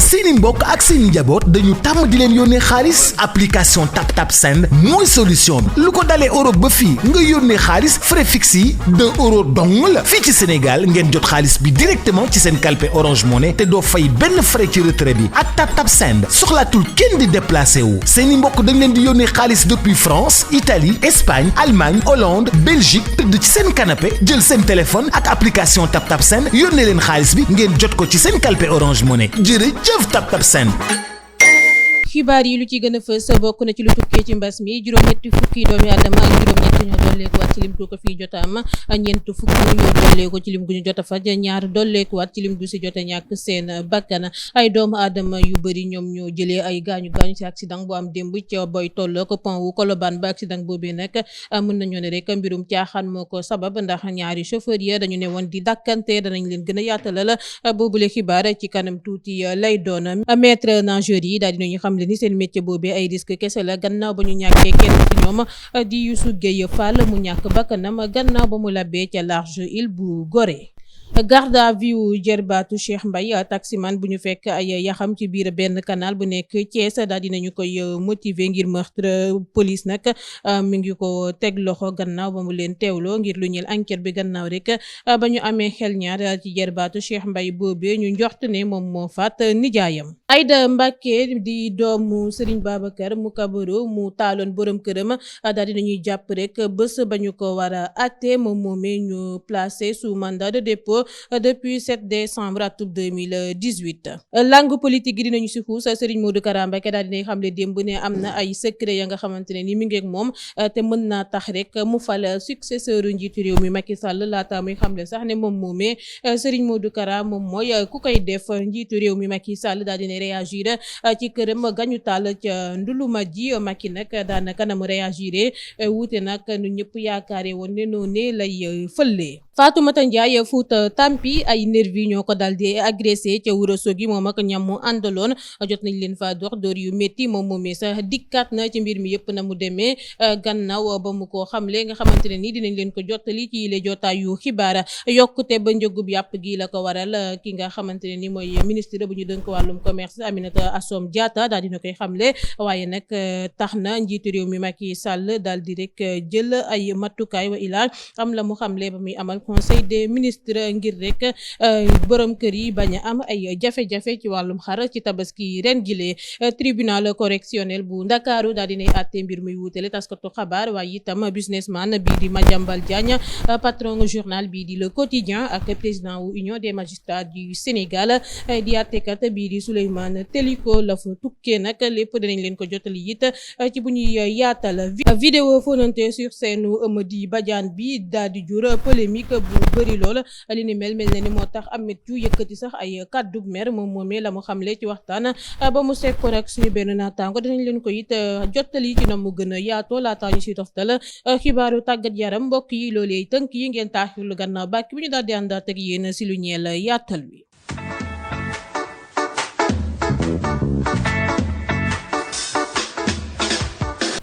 seeni mbokk ak seeni njaboot dañu tàmm di leen yónnee xaalis. application TapTap Send mooy solution bi lu ko dalee Europe ba fii nga yónnee xaalis frais fixe yi €2 dong la fii ci Sénégal ngeen jot xaalis bi directement ci seen kalpe Orange Money te doo fay benn frais ci retrait bi ak TapTap Send soxlaatul kenn di déplacé wu seeni mbokk dañ leen di yónnee xaalis depuis France Italie Espagne Allemagne Hollande Belgique tëdd ci seen canapé jël seen téléphone ak application TapTap Send yónnee leen xaalis bi ngeen jot ko ci seen kalpe Orange Money jërëjëf TapTap Send. xibaar yi lu ci gën a fës bokk na ci lu tukkee ci mbas mi juróom-ñetti fukki doomi aadama ak juróom-ñett ñoo dolleekuwaat ci lim gu ko fii jot a am ñeent fukk ñoo dolleeku ci lim gu ñu jot a faj ñaar dolleekuwaat ci lim gu si jot a ñàkk seen bakkan ay doomu aadama yu bëri ñoom ñoo jëlee ay gaañu ci accident bu am démb ca boy tolloo ko pont wu Colobane ba accident boobee nag mën nañoo ne rek mbirum caaxaan moo ko sabab ndax ñaari chauffeur yi dañu ne woon di dàkkante danañ leen gën a yaatalal boobule xibaar ci kanam tuuti lay doon maître nageur yi daal dinañu xam ni seen métier boobee ay risque kese la gannaaw ba ñu ñàkkee kenn ci ñoom di Youssou Gueye Fall mu ñàkk bakkanam gannaaw ba mu labbee ca large île bu Gorée. garde à vue Jerbaatu Cheikh Mbaye taximan bu ñu fekk ay yaxam ci biir benn canal bu nekk Thiès daal dinañu koy motiver ngir meurtre police nag mi ngi ko teg loxo gannaaw ba mu leen teewloo ngir lu ñeel enquête bi gannaaw rek ba ñu amee xel ñaar ci Jerbaatu Cheikh Mbaye boobee ñu njort ne moom moo faat nijaayam. Aïda Mbacké di doomu Serigne Babacar mu kabaro mu taaloon borom këram daal dinañuy jàpp rek bés ba ñu ko war a àtte moom moomee ñu placé sous mandat de dépôt depuis 7 décembre atum 2018 langue politique gi dinañu si xuus Serigne Modou Kara Mbacké daal dinay xamle démb ne am na ay secret ya nga xamante ne ni mi ngi ak moom te mën naa tax rek mu fal successeur njiitu réew mi Macky Sall laata muy xamle sax ne moom moomee Serigne Modou Kara moom mooy ku koy def njiitu réew mi Macky Sall daal dina réagir ci këram gañu taal ca Nduluma ji Macky nag daanaka na mu réagir wuute nag nu ñëpp yaakaare woon ne noonu lay fëllee. Fatoumata Ndiaye Fouta Tampi ay nervi ñoo ko daal di agressé ca Ourossogui moom ak ñam mu àndaloon jot nañ leen fa dox door yu métti moom moomee sax dikkaat na ci mbir mi yëpp na mu demee gannaaw ba mu ko xamle nga xamante ne ni dinañ leen ko jottali ci le jotaayu xibaar yokkute ba njëgub yàpp gi la ko waral ki nga xamante ne ni mooy ministre bu ñu dënk wàllum commerce Aminata Assome Diatta daal dina koy xamle waaye nag tax na njiitu réew mi Macky Sall daal di rek jël ay matukaay wa ilaa am la mu xamle ba muy amal conseil des ministres ngir rek borom kër yi bañ a am ay jafe-jafe ci wàllum xar ci tabaski ren gilee tribunal correctionnel bu Ndakaaru daal dinay àtte mbir muy wutale taskatu xabaar waaye itam businessman bii di Madiambal Diagne patron journal bii di Le Quotidien ak président wu Union des magistrats du Sénégal di àttekat bii di Souleymane Teliko la fa tukkee nag lépp dinañ leen ko jotali it ci bu ñuy yaatal vidéo fonante sur scène Eumeudi Badiane bi daal di jur polémique bu bëri lool li ni mel na ni moo tax Ameth Thiou yëkkati sax ay kàddu mer moom moomee la mu xamle ci waxtaan ba mu sekkoon ak suñu benn naataango dinañ leen ko it jottali ci na mu gën a yaatoo laataa ñu si toftal xibaaru tàggat yaram mbokk yi loolee tënk yi ngeen taaxirlu gannaaw bàkk bi ñu daal di àndaat ak yéen si lu ñeel yaatal wi.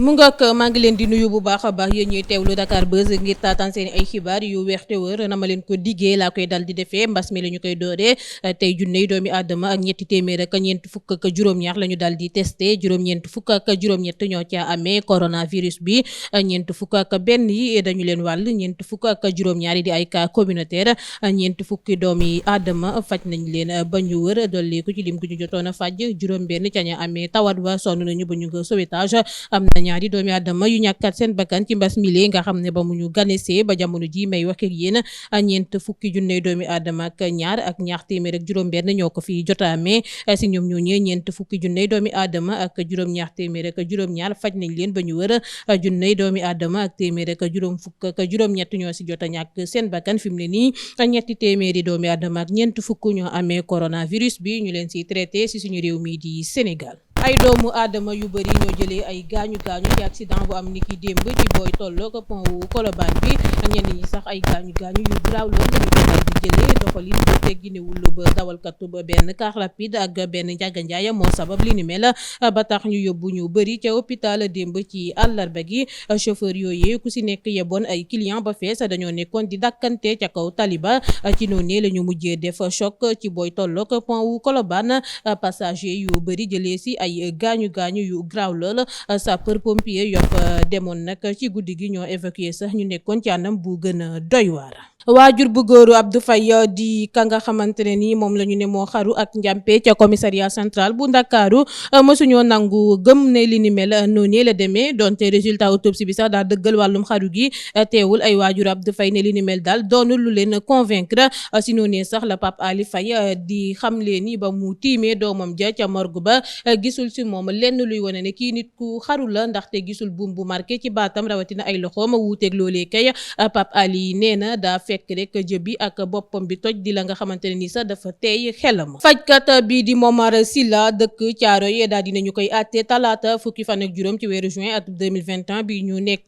mu ngoog maa ngi leen di nuyu bu baax a baax yéen ñuy teewlu Dakar Buzz ngir taataan seen ay xibaar yu weex te wër na ma leen ko diggee laa koy dal di defee mbas mi la ñu koy dooree tey junney doomi aadama ak ñetti téeméer ak ñeent fukk ak juróom-ñaar la ñu dal di testé juróom-ñeent fukk ak juróom-ñett ñoo ca amee coronavirus bi ñeent fukk ak benn yi dañu leen wàll ñeent fukk ak juróom-ñaar yi di ay cas communautaire ñeent fukki doomi aadama faj nañ leen ba ñu wër dolleeku ci lim gu ñu jotoon a faj juróom-benn ca ña amee tawat wa sonn nañu ba ñu nga sauvetage am na ñaari doomi aadama yu ñàkkat seen bakkan ci mbas mile nga xam ne ba mu ñu ganesee ba jamono ji may wax ak yéen ñeent fukki junne doomi aadama ak ñaar téeméer ak juróom-benn ñoo ko fi jota amee si ñoom ñooñee ñeent fukki junne doomi aadama ak juróom-ñaar téeméer ak juróom-ñaar faj nañ leen ba ñu wër junne doomi aadama ak téeméer ak juróom fukk ak juróom-ñett ñoo si jota ñàkk seen bakkan fi mu ne nii ñetti téeméeri doomi aadama ak ñeent fukk ñoo amee coronavirus bi ñu leen si traité si suñu réew mi di Sénégal. ay doomu aadama yu bëri ñoo jëlee ay gaañu ci accident bu am niki démb ci booy tolloo ko pont wu Colobane bi ñenn ñi sax ay gaañu yu garaaw loolu lañu ko daal di jëlee doxalin bu tegginewul ba dawalkatu ba benn car rapide ak benn njàgganjaay moo sabab li ni mel ba tax ñu yóbbu ñu bëri ca hôpital démb ci àllarba gi chauffeur yooyee ku si nekk yeboon ay client ba fees dañoo nekkoon di dakkante ca kaw taliba ci noonu la ñu mujjee def choc ci booy tolloog pont wu Colobane passager yu bëri jëlee si ay gaañu yu graaw lool sapeur pompier yof demoon nag ci guddi gi ñoo évacué sax ñu nekkoon ci anam bu gën a doy waar. waajur bu góoru Abdou Faye di ka nga xamante ne ni moom la ñu ne moo xaru ak njàmpe ca commissariat central bu Ndakaaru mësuñoo nangu gëm ne li ni mel noonu la demee donte résultat autopsie bi sax daal dëggal wàllum xaru gi teewul ay waajur Abdou Faye ne li ni mel daal doonul lu leen convaincre si noonu sax la Pape Ali Faye di xam leen ni ba mu tiimee doomam ja ca morgue ba gisul si moom lenn luy wane ne kii nit ku xaru la ndaxte gisul buum bu marqué ci baatam rawatina ay loxoom wuuteeg loolee kay Pape Ali nee na daa fekk rek jëbi ak boppam bi toj di la nga xamante ne ni sax dafa teey xelam. fajkat bii di Momar Silla dëkk Thiaroye daal dinañu koy àtte talaata fukki fan ak juróom ci weeru juin atum 2021 bi ñu nekk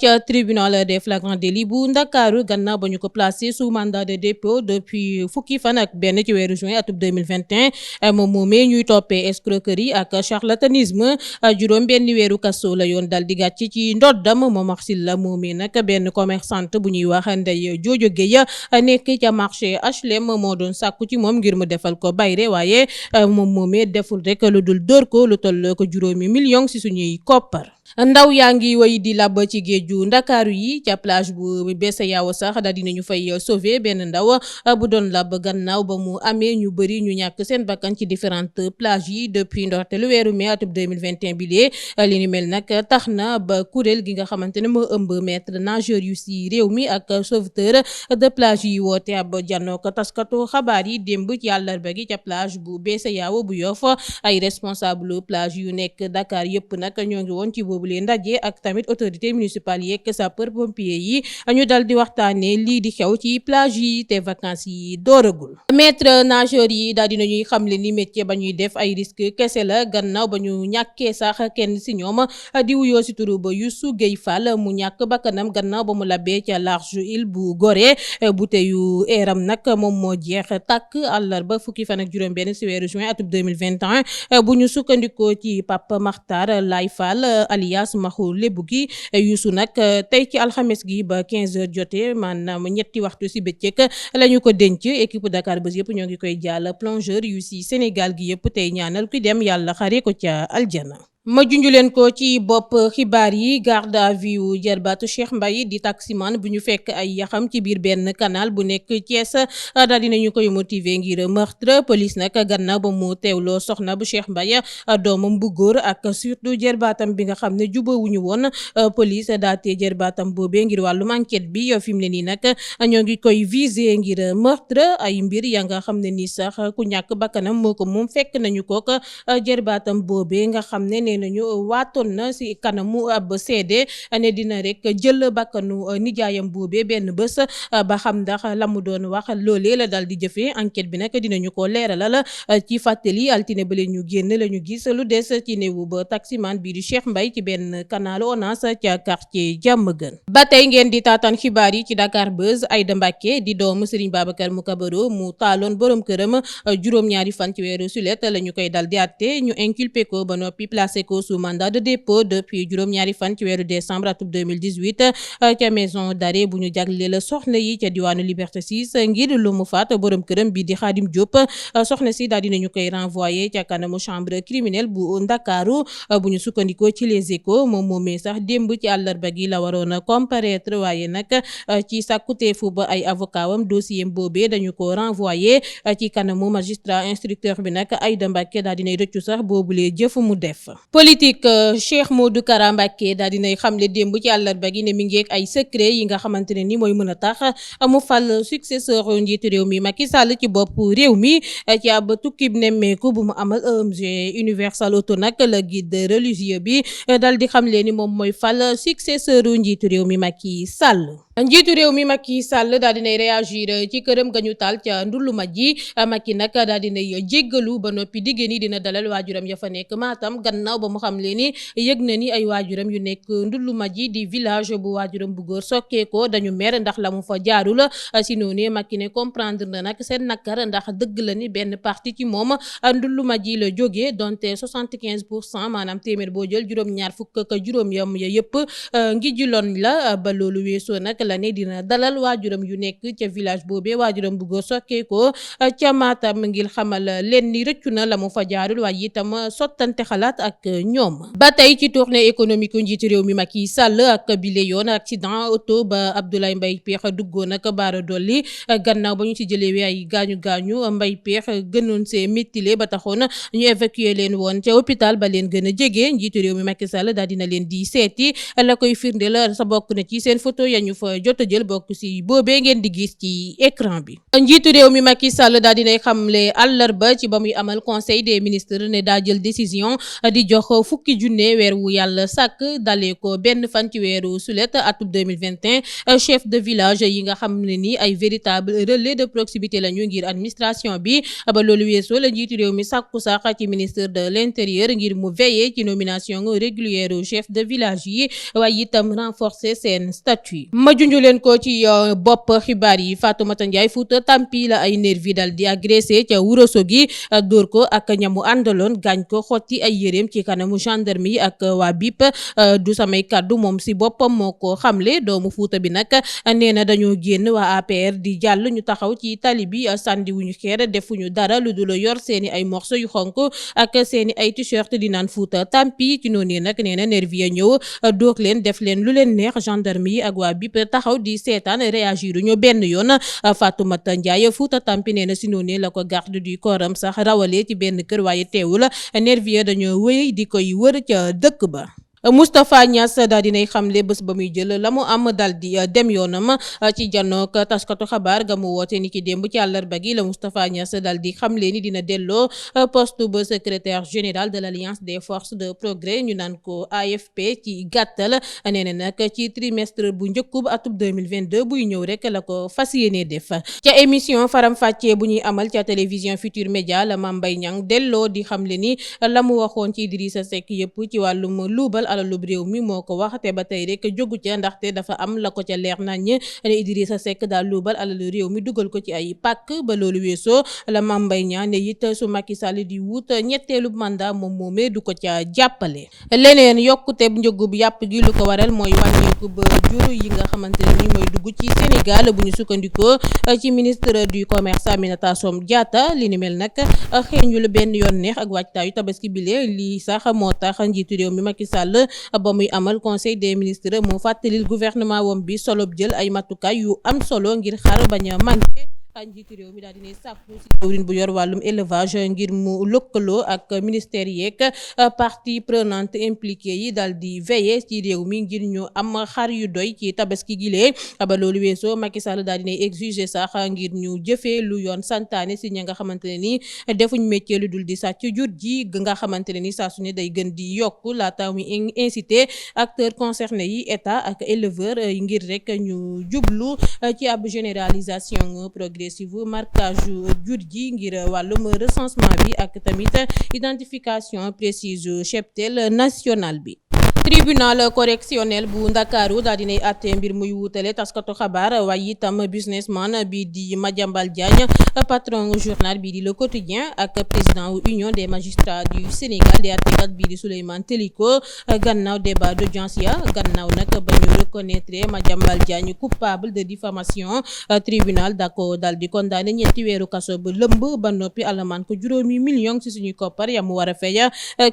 ca tribunal des flagrants délits bu Ndakaaru gannaaw ba ñu ko placé sous mandat de dépôt depuis fukki fan ak benn ci weeru juin atum 2021 moom moomee ñuy toppee escroquerie ak charlatanisme juróom benn weeru kaso la yoon dal di gàcc ci ndoddam Momar Silla moomee nag benn commerçante bu ñuy wax Ndeye Jojo Gueye nekk ca marché HLM moo doon sàkku ci moom ngir mu defal ko bayre waaye moom moomee deful rek lu dul dóor ko lu toll ko juróomi million ci suñuy koppar. ndaw yaa ngi woy di lab ci géeju Ndakaaru yi ca plage bu Bessayaawo sax daal dinañu fay sauver benn ndaw bu doon lab gannaaw ba mu amee ñu bëri ñu ñàkk seen bakkan ci différentes plages yi depuis ndorteelu weeru mai atum 2021 bi lee li ni mel nag tax na ba kuréel gi nga xamante ne moo ëmb maître nageur yu si réew mi ak sauveteur de plage yi woote ab janook taskatu xabaar yi démb ci àllarba gi ca plage bu Bessayaawo bu Yoff ay responsable plage yu nekk Dakar yëpp nag ñoo ngi woon ci boobu leen ndaje ak tamit autorité municipale yeeg sapeur pompier yi ñu dal di waxtaane lii di xew ci plage yi te vacances yi dooragul. maître nageur yi daal dina ñuy xamle ni métier ba ñuy def ay risque kese la gannaaw ba ñu ñàkkee sax kenn si ñoom di wuyoo si turu ba Youssou Gueye Fall mu ñàkk bakkanam gannaaw ba mu labee ca large île bu Gorée buteyu eeram nag moom moo jeex tàkk àllarba fukki fan ak juróom benn si weeru juin atum 2021 bu ñu sukkandikoo ci Pape Makhtar Lay Fall alias Maxu Lébu gi Youssou nag tey ci alxames gi ba 15h jotee maanaam ñetti waxtu si bëccëg la ñu ko denc équipe Dakar Buzz yëpp ñoo ngi koy jàll plongeur yu si Sénégal gi yëpp tey ñaanal ku dem yàlla xare ko ca aljana. ma junj leen ko ci bopp xibaar yi garde à vue jarbaatu Cheikh Mbaye di taximan bu ñu fekk ay yaxam ci biir benn canal bu nekk Thiès daal dinañu koy motiver ngir meurtre police nag gannaaw ba mu teewloo soxna bu Cheikh Mbaye doomam bu góor ak surtout jarbaatam bi nga xam ne jubawuñu woon police daatee jarbaatam boobee ngir wàllum enquête bi fi mu ne nii nag ñoo ngi koy viser ngir meurtre ay mbir ya nga xam ne nii sax ku ñàkk bakkanam moo ko moom fekk nañu kook jarbaatam boobee nga xam ne nañu waatoon na si kanamu ab seede ne dina rek jël bakkanu nijaayam boobee benn bés ba xam ndax la mu doon wax loolee la dal di jëfee enquête bi nag dinañu ko leeralal ci fàttali altine ba leen ñu génn la ñu gis lu des ci néewu ba taximan bii di Cheikh Mbaye ci benn canal ONAS ca quartier Diamaguène. ba tey ngeen di taataan xibaar yi ci Dakar Buzz. Aïda Mbacké di doomu Serigne Babacar Moukabaro mu taaloon borom këram juróom-ñaari fan ci weeru sulet la ñu koy dal di àtte ñu inculpé ko ba noppi placé ko sous mandat de dépôt depuis juróom-ñaari fan ci weeru décembre atum 2018 ca maison d'arrêt bu ñu jagleel soxna yi ca diwaanu Liberté 6 ngir lu mu faat borom këram bi di Khadim Diop soxna si daal dinañu koy renvoyé ca kanamu chambre criminelle bu Ndakaaru bu ñu sukkandikoo ci Les Échos moom moomee sax démb ci àllarba gi la waroon comparaître waaye nag ci sàkkuteefu ba ay avocat wam dossier boobee dañu ko renvoyé ci kanamu magistrat instructeur bi nag Aïda Mbacké daal dinay rëccu sax boobulee jëf mu def. politique Cheikh Modou Kara Mbacké daal dinay xamle démb ci àllarba gi ne mi ngi ak ay secret yi nga xamante ne ni mooy mën a tax mu fal successeur njiitu réew mi Macky Sall ci bopp réew mi ci ab tukkib nemmeeku bu mu amal ONG Universal Auto nag la guide religieux bi daal di xamle ni moom mooy fal successeur njiitu réew mi Macky Sall. njiitu réew mi Macky Sall daal dinay réagir ci këram ga ñu taal ca Ndoulouma ji Macky nag daal dinay jéggalu ba noppi diggée ni dina dalal waajuram ya fa nekk Matam gannaaw ba mu xam leen ni yëg na ni ay waajuram yu nekk Ndoulouma ji di village bu waajuram bu góor sokkee ko dañu mer ndax la mu fa jaarul si noonu Macky ne comprendre na nag seen nakar ndax dëgg la ni benn parti ci moom Ndoulouma ji la jógee donte 75% maanaam téeméer boo jël juróom-ñaar fukk ak juróom yam ya yëpp ngi juloon la ba loolu weesoo nag la ne dina dalal waajuram yu nekk ca village boobee waajuram bu góor sokkee ko ca Matam ngir xamal leen ni rëccu na la mu fa jaarul waaye itam sottante xalaat ak ñoom. ba tey ci tournée économique njiitu réew mi Macky Sall ak bile yoon accident auto ba Abdoulaye Mbaye Peex duggoon ak baara dolli gannaaw ba ñu ci jëlee ay gaañu Mbaye Peex gënoon see méttile ba taxoon ñu évacuer leen woon ca hôpital ba leen gën a jege njiitu réew mi Macky Sall daal dina leen di seeti la koy firndeel sa bokk na ci seen photo ya ñu fa jot a jël bokk si boobee ngeen di gis ci écran bi. njiitu réew mi Macky Sall daal dinay xamle àllarba ci ba muy amal conseil des ministres ne daa jël décision di jox fukki junne weer wu yàlla sàkk dalee ko benn fan ci weeru sulet atum 2021 chef de village yi nga xam ne ni ay véritable relais de proximité lañu ngir administration bi ba loolu weesoo la njiitu réew mi sàkku sax ci ministre de l'intérieur ngir mu veiller ci nomination régulière chef de village yi waaye itam renforcer seen statut. ma junj leen ko ci bopp xibaar yi Fatoumata Ndiaye Fouta Tampi la ay nervi dal di agressé ca Ourossogui dóor ko ak ñamu àndaloon gaañ ko xotti ay yéreem ci kanamu gendarme yi ak waa BIP du samay kàddu moom si boppam moo ko xamle doomu Fouta bi nag nee na dañoo génn waa APR di jàll ñu taxaw ci tali bi sàndiwuñu xeer defuñu dara lu dul yor seeni ay morceau yu xonk ak seeni ay t-shirt di naan Fouta Tampi ci noonu nag nee na nervi ya ñëw dóor leen def leen lu leen neex gendarme yi ak waa BIP taxaw di seetaan réagir ñu benn yoon Fatoumata Ndiaye Fouta Tampi nee na si noonu la ko garde du corps am sax rawalee ci benn kër waaye teewul nervi dañoo wéy di koy wër ca dëkk ba. Moustapha Niass daal dinay xamle bés ba muy jël la mu am dal di dem yoonam ci janook taskatu xabaar ga mu woote ni ki démb ci àllarba gi la Moustapha Niass dal di xamle ni dina delloo poste ba secrétaire général de l'Alliance des forces de progrès ñu naan ko AFP ci gàttal nee na nag ci trimestre bu njëkkub atub 2022 buy ñëw rek la ko fas yéene def. ca émission faram fàccee bu ñuy amal ca télévision Futur Média la Mame Mbaye Niang delloo di xamle ni la mu waxoon ci Idrissa Seck yëpp ci wàllum luubal alalub réew mi moo ko wax te ba tey rek jógu ca ndaxte dafa am la ko ca leer nañ ne Idrissa Seck daal luubal alalu réew mi dugal ko ci ay pàkk ba loolu weesoo la Mame Mbaye Niang ne it su Macky Sall di wut ñetteelu mandat moom moomee du ko ca jàppale. leneen yokkute njëgub yàpp gi lu ko waral mooy wàññeeku ba jur yi nga xamante ne ni mooy dugg ci Sénégal bu ñu sukkandikoo ci ministre du commerce Aminata Assome Diatta li ni mel nag xeeñul benn yoon neex ak waajtaayu tabaski bile lii sax moo tax njiitu réew mi Macky Sall ba muy amal conseil des ministres moo fàttalil gouvernement wam bi solob jël ay matukaay yu am solo ngir xar bañ a manqué njiitu réew mi daal dinay sàkku ci jawriñ bu yor wàllum élevage ngir mu lëkkaloo ak ministère yeeg partie prenante impliquée yi daal di veiller ci réew mi ngir ñu am xar yu doy ci tabaski gilee ba loolu weesoo Macky Sall daal dinay exiger sax ngir ñu jëfee lu yoon santaane si ña nga xamante ne ni defuñ métier lu dul di sàcc jur ji nga xamante ne ni saa su ne day gën di yokk laata muy inciter acteurs concernés yi état ak éleveur ngir rek ñu jublu ci ab généralisation progressive marquage jur ji ngir wàllum recensement bi ak tamit identification précise cheptel national bi. tribunal correctionnel bu Ndakaaru daal dinay àtte mbir muy wutale taskatu xabaar waaye itam businessman bi di Madiambal Diagne patron journal bi di Le Quotidien ak président union des magistrats du Sénégal di àttekat bi di Souleymane Teliko gannaaw débat d'audience ya gannaaw nag ba ñu reconnaître Madiambal Diagne coupable de diffamation tribunal dako daal di condamné ñetti weeru kaso ba lëmb ba noppi alamaan ko juróomi million ci suñuy koppar ya mu war a fay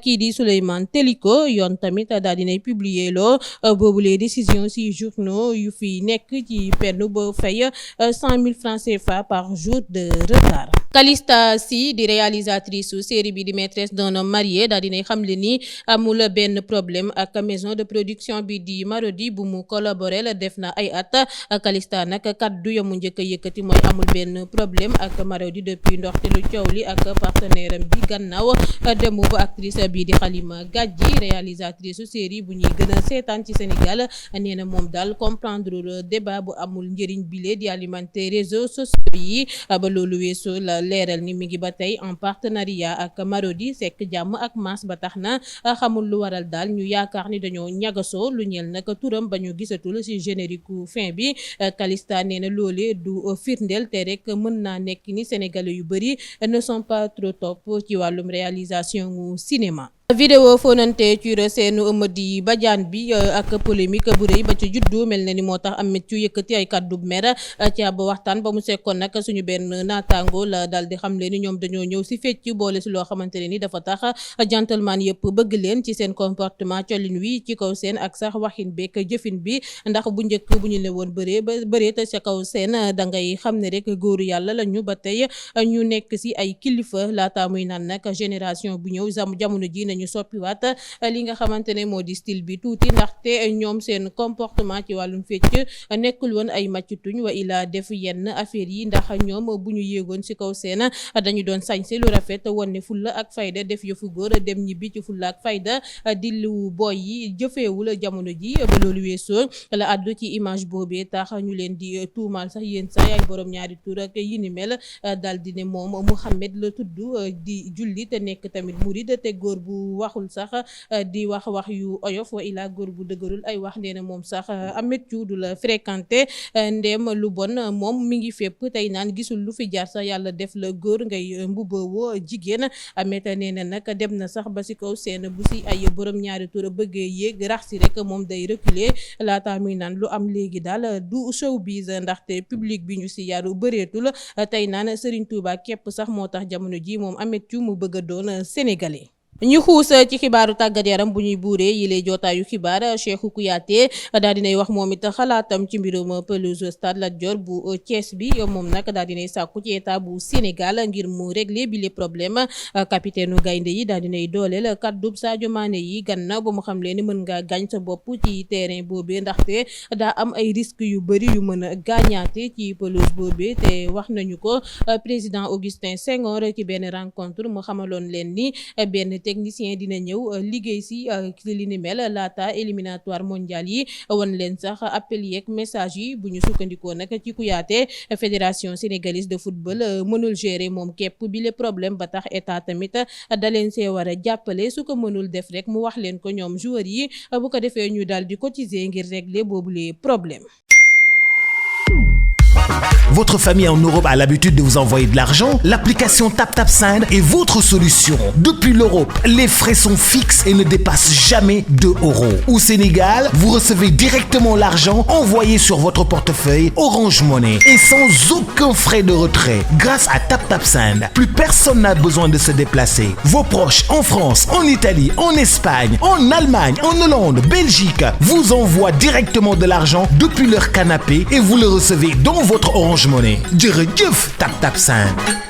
kii di Souleymane Teliko yoon tamit daal dinay publier loo boobu les décisions ci journaux yu fi nekk ci penn ba fay 100 000 francs CFA par jour de retard. Calista Sy di réalisatrice su série bi di maîtresse d'un homme marié daal dinay xamle ni amul benn problème ak maison de production bi di Marodi bu mu collaboré la def na ay at. Calista nag kaddu yamu njëkk a yëkkati mooy amul benn problème ak Marodi depuis ndoxtelu coow li ak partenaire am bi gannaaw demu bu actrice bi di Halima Gadji réalisatrice su série bu ñuy gën a seetaan ci Sénégal nee na moom daal comprendre débat bu amul njëriñ bile di alimenter réseaux sociaux yi ba loolu weesoo la leeral ni mi ngi ba tey en partenariat ak Marodi sekk jàmm ak Mass ba tax na xamul lu waral daal ñu yaakaar ni dañoo ñagasoo lu ñeel nag turam ba ñu gisatul ci générique fin bi. Calista nee na loolee du firndeel te rek mën naa nekk ni sénégalais yu bëri ne sont pas trop top ci wàllum réalisation cinéma. Vidéo fonante ci seenu Amady Badiane bi ak polémique bu rëy ba ci juddu mel na ni moo tax Ameth Thiou yëkkati ay kàddu mer ci ab waxtaan ba mu sekkoon nag suñu benn naataango la daal di xamle ni ñoom dañoo ñëw si fecc boole si loo xamante ne ni dafa tax gentleman yëpp bëgg leen ci seen comportement colin wi ci kaw seen ak sax waxin beek jëfin bi ndax bu njëkk bu ñu le woon bëree te ca kaw seen da ngay xam ne rek góoru yàlla la ñu ba tey ñu nekk si ay kilifa laata muy naan nag génération bu ñëw jamono ji ñu soppiwaat li nga xamante ne moo di style bi tuuti ndaxte ñoom seen comportement ci wàllum fecc nekkul woon ay màcc tuñ wa ila def yenn affaire yi ndax ñoom bu ñu yéegoon ci kaw seen dañu doon sañse lu rafet wone fulla ak fayda def yëfu góor dem ñibbi ci fulla ak fayda di lu boy yi jëfeewul jamono ji ba loolu weesoo la addu ci image boobee tax ñu leen di tuumal sax yéen sax ay borom ñaari tur ak yi ni mel dal di ne moom Mouhamed la tudd di julli te nekk tamit murid te góor bu waxul sax di wax yu oyof wa ilaa góor bu dëgërul ay wax nee na moom sax Ameth Thiou du la fréquenté ndéem lu bon moom mi ngi fépp tey naan gisul lu fi jaar sax yàlla def la góor ngay mbubboo jigéen Ameth nee na nag dem na sax ba si kaw seen bu si ay borom ñaari tur bëggee yéeg rax si rek moom day reculer laata muy naan lu am léegi daal du showbiz ndaxte public bi ñu si yaru bëreetul tey naan Serigne Touba képp sax moo tax jamono ji moom Ameth Thiou mu bëgg a doon sénégalais. ñu xuus ci xibaaru tàggat yaram bu ñuy buuree yile jotaayu xibaar Cheikhou Kouyaté daal dinay wax moom it xalaatam ci mbirum pelouse stade Lat Dior bu Thiès bi moom nag daal dinay sàkku ci état bu Sénégal ngir mu régler bi les problèmes capitaine gaynde yi daal dinay dooleel kàddub Sadio Mané yi gannaaw ba mu xam leen ni mën nga gaañ sa bopp ci terrain boobee ndaxte daa am ay risques yu bëri yu mën a gaañaate ci pelouse boobee te wax nañu ko président Augustin Senghor ci benn rencontre mu xamaloon leen ni benn technicien dina ñëw liggéey si li ni mel laata éliminatoire mondial yi won leen sax appel yeeg message yi bu ñu sukkandikoo nag ci Kouyaté fédération sénégalaise de football mënul gérer moom képp bi le problème ba tax état tamit da leen see war a jàppale su ko mënul def rek mu wax leen ko ñoom joueurs yi bu ko defee ñu daal di cotiser ngir régler boobu les problèmes. Votre famille en Europe a l'habitude de vous envoyer de l'argent? L'application TapTapSend est votre solution. Depuis l'Europe, les frais sont fixes et ne dépassent jamais 2 €. Au Sénégal, vous recevez directement l'argent envoyé sur votre portefeuille Orange Money et sans aucun frais de retrait. Grâce à TapTapSend, plus personne n'a besoin de se déplacer. Vos proches en France, en Italie, en Espagne, en Allemagne, en Hollande, Belgique vous envoient directement de l'argent depuis leur canapé et vous le recevez dans votre Orange Money. Jërëjëf TapTapSend.